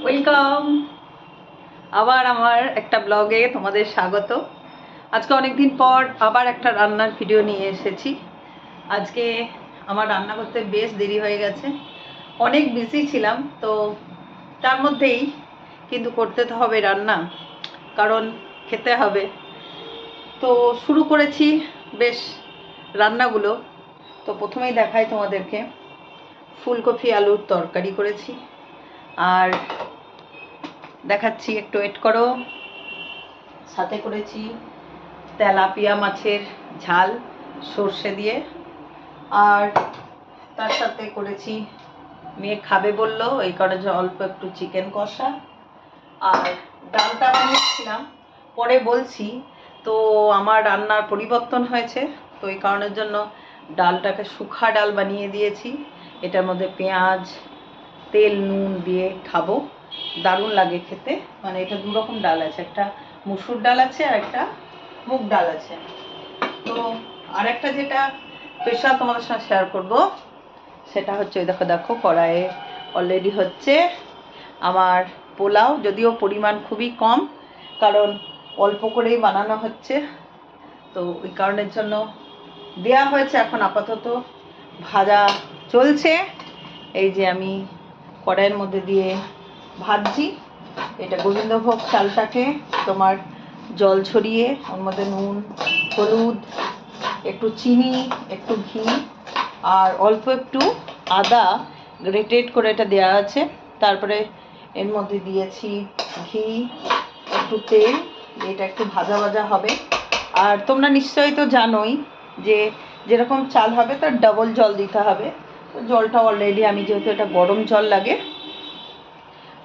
Welcome আবার আমার একটা ব্লগে তোমাদের স্বাগত। আজকে অনেক দিন পর আবার একটা রান্নার ভিডিও নিয়ে এসেছি। আজকে আমার রান্না করতে বেশ দেরি হয়ে গেছে, অনেক বিজি ছিলাম, তো তার মধ্যেই কিন্তু করতে তো হবে রান্না, কারণ খেতে হবে। তো শুরু করেছি বেশ রান্নাগুলো। তো প্রথমেই দেখাই তোমাদেরকে, ফুলকপি আলুর তরকারি করেছি, আর দেখাচ্ছি, একটু ওয়েট করো। সাথে করেছি তেলাপিয়া মাছের ঝাল সর্ষে দিয়ে, আর তার সাথে করেছি, মেয়ে খাবে বললো এই কারণে অল্প একটু চিকেন কষা, আর ডালটা বানিয়েছিলাম পরে বলছি। তো আমার রান্নার পরিবর্তন হয়েছে, তো এই কারণের জন্য ডালটাকে শুখা ডাল বানিয়ে দিয়েছি। এটার মধ্যে পেঁয়াজ, তেল, নুন দিয়ে খাবো, দারুণ লাগে খেতে। মানে এটা দু রকম ডাল আছে, একটা মুসুর ডাল আছে আর একটা মুগ ডাল আছে। তো আর একটা যেটা স্পেশাল তোমাদের সঙ্গে শেয়ার করব, সেটা হচ্ছে দেখো দেখো কড়াইয়ে অলরেডি হচ্ছে আমার পোলাও, যদিও পরিমাণ খুবই কম, কারণ অল্প করেই বানানো হচ্ছে। তো ওই কারণের জন্য দেয়া হয়েছে, এখন আপাতত ভাজা চলছে। এই যে আমি কড়াইয়ের মধ্যে দিয়ে ভাজছি। এটা গোবিন্দভোগ চালটাকে তোমার জল ছড়িয়ে ওর মধ্যে নুন, হলুদ, একটু চিনি, একটু ঘি আর অল্প একটু আদা গ্রেটেড করে এটা দেওয়া আছে। তারপরে এর মধ্যে দিয়েছি ঘি, একটু তেল, এটা একটু ভাজা ভাজা হবে। আর তোমরা নিশ্চয়ই তো জানোই যে যেরকম চাল হবে তার ডবল জল দিতে হবে। তো জলটা অলরেডি আমি, যেহেতু এটা গরম জল লাগে,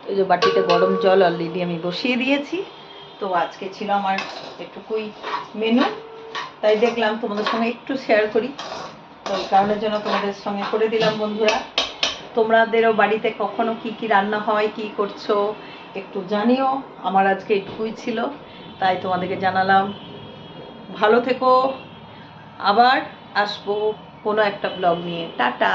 এই যে বাটিতে গরম জল অলরেডি আমি বসিয়ে দিয়েছি। তো আজকে ছিল আমার একটুকুই মেনু, তাই দেখলাম তোমাদের সঙ্গে একটু শেয়ার করি। তো এই কারণের জন্য তোমাদের সঙ্গে করে দিলাম। বন্ধুরা, তোমাদেরও বাড়িতে কখনো কি কি রান্না হয়, কি করছো একটু জানিও। আমার আজকে এটুকুই ছিল, তাই তোমাদেরকে জানালাম। ভালো থেকো, আবার আসবো কোনো একটা ব্লগ নিয়ে। টাটা।